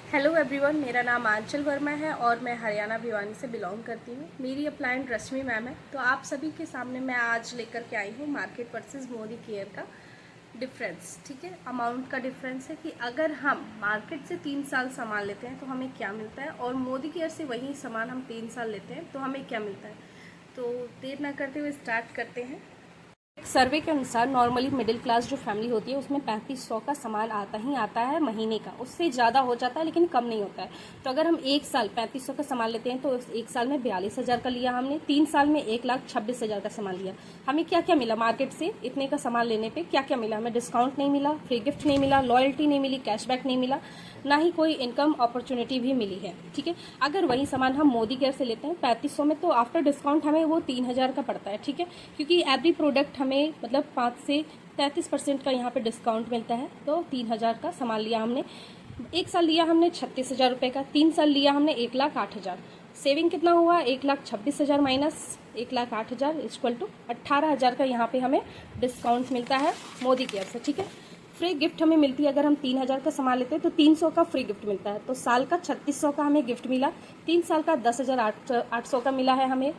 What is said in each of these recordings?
Hello everyone, मेरा नाम आंचल वर्मा है और मैं हरियाणा भिवानी से बिलोंग करती हूँ। मेरी अपलाइंट रश्मि मैम है। तो आप सभी के सामने मैं आज लेकर के आई हूँ मार्केट वर्सेस मोदी केयर का डिफरेंस। ठीक है, अमाउंट का डिफरेंस है कि अगर हम मार्केट से 3 साल सामान लेते हैं तो हमें क्या मिलता है, और मोदी केयर से वही सामान हम 3 साल लेते हैं तो हमें क्या मिलता है। तो देर ना करते हुए स्टार्ट करते हैं। एक सर्वे के अनुसार नॉर्मली मिडिल क्लास जो फैमिली होती है उसमें 3500 का सामान आता ही आता है महीने का। उससे ज़्यादा हो जाता है लेकिन कम नहीं होता है। तो अगर हम एक साल 3500 का सामान लेते हैं तो एक साल में 42,000 का लिया हमने, 3 साल में 1,26,000 का सामान लिया। हमें क्या क्या मिला मार्केट से इतने का सामान लेने पे? क्या क्या मिला हमें? डिस्काउंट नहीं मिला, फ्री गिफ्ट नहीं मिला, लॉयल्टी नहीं मिली, कैशबैक नहीं मिला, ना ही कोई इनकम अपॉर्चुनिटी भी मिली है। ठीक है, अगर वही सामान हम मोदी केयर से लेते हैं 3500 में तो आफ्टर डिस्काउंट हमें वो 3,000 का पड़ता है। ठीक है, क्योंकि एवरी प्रोडक्ट हमें मतलब 5 से 33% का यहाँ पे डिस्काउंट मिलता है। तो 3,000 का सामान लिया हमने, एक साल लिया हमने 36,000 रुपये का, 3 साल लिया हमने 1,08,000। सेविंग कितना हुआ? 1,26,000 माइनस 1,08,000 इक्वल टू 18,000 का यहाँ पे हमें डिस्काउंट मिलता है मोदी केयर से। ठीक है, फ्री गिफ्ट हमें मिलती है। अगर हम 3,000 का सामान लेते हैं तो 300 का फ्री गिफ्ट मिलता है। तो साल का 3600 का हमें गिफ्ट मिला, 3 साल का 10,800 का मिला है हमें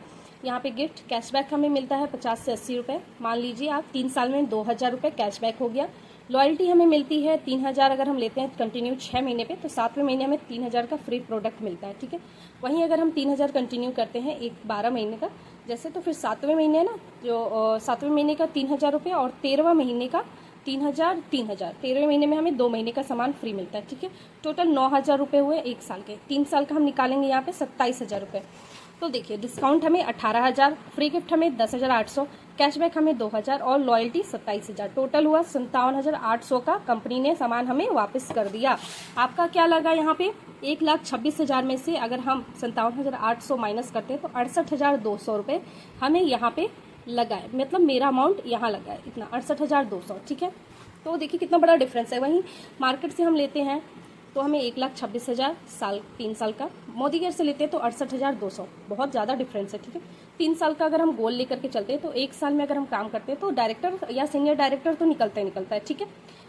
यहाँ पे गिफ्ट। कैशबैक हमें मिलता है 50 से 80 रुपये। मान लीजिए आप 3 साल में 2,000 रुपये कैशबैक हो गया। लॉयल्टी हमें मिलती है 3,000 अगर हम लेते हैं कंटिन्यू 6 महीने पे तो 7वें महीने हमें 3,000 का फ्री प्रोडक्ट मिलता है। ठीक है, वहीं अगर हम 3,000 कंटिन्यू करते हैं 12 महीने का जैसे, तो फिर 7वें महीने है ना, जो 7वें महीने का 3,000 रुपये और 13वां महीने का 3,000 3,000, 13वें महीने में हमें 2 महीने का सामान फ्री मिलता है। ठीक है, टोटल 9,000 रुपये हुए एक साल के। 3 साल का हम निकालेंगे यहाँ पे 27,000 रुपये। तो देखिए डिस्काउंट हमें 18,000, फ्री गिफ्ट हमें 10,800, कैशबैक हमें 2,000 और लॉयल्टी 27,000। टोटल हुआ 57,800 का कंपनी ने सामान हमें वापस कर दिया। आपका क्या लगा यहाँ पे? 1,26,000 में से अगर हम 57,800 माइनस करते हैं तो 68,200 रुपये हमें यहाँ पे लगा है। मतलब मेरा अमाउंट यहाँ लगा है इतना 68,200। ठीक है, तो देखिए कितना बड़ा डिफरेंस है। वहीं मार्केट से हम लेते हैं तो हमें 1,26,000 साल 3 साल का, मोदी केयर से लेते हैं तो 68,200। बहुत ज़्यादा डिफरेंस है। ठीक है, 3 साल का अगर हम गोल लेकर के चलते हैं तो एक साल में अगर हम काम करते हैं तो डायरेक्टर या सीनियर डायरेक्टर तो निकलता है। ठीक है,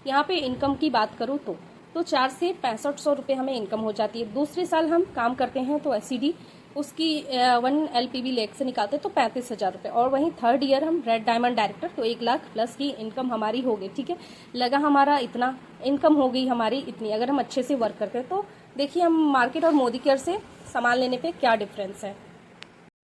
यहाँ पे इनकम की बात करूँ तो 4 से 6500 रुपये हमें इनकम हो जाती है। दूसरे साल हम काम करते हैं तो एससीडी उसकी 1 LPB लेक से निकालते हैं तो 35,000 रुपये, और वहीं थर्ड ईयर हम रेड डायमंड डायरेक्टर तो 1 लाख प्लस की इनकम हमारी हो गई। ठीक है, लगा हमारा इतना, इनकम हो गई हमारी इतनी अगर हम अच्छे से वर्क करते हैं। तो देखिए हम मार्केट और मोदी केयर से सामान लेने पे क्या डिफरेंस है।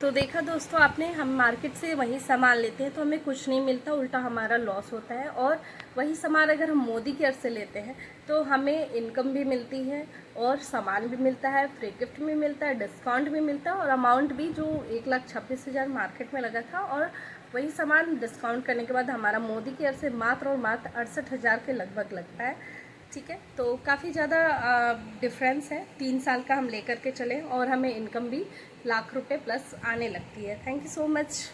तो देखा दोस्तों आपने, हम मार्केट से वही सामान लेते हैं तो हमें कुछ नहीं मिलता, उल्टा हमारा लॉस होता है। और वही सामान अगर हम मोदी केयर से लेते हैं तो हमें इनकम भी मिलती है और सामान भी मिलता है, फ्री गिफ्ट भी मिलता है, डिस्काउंट भी मिलता है, और अमाउंट भी जो 1,26,000 मार्केट में लगा था और वही सामान डिस्काउंट करने के बाद हमारा मोदी केयर से मात्र और मात्र 68,000 के लगभग लगता है। ठीक है, तो काफ़ी ज़्यादा डिफरेंस है। 3 साल का हम लेकर के चलें और हमें इनकम भी लाख रुपए प्लस आने लगती है। Thank you so much.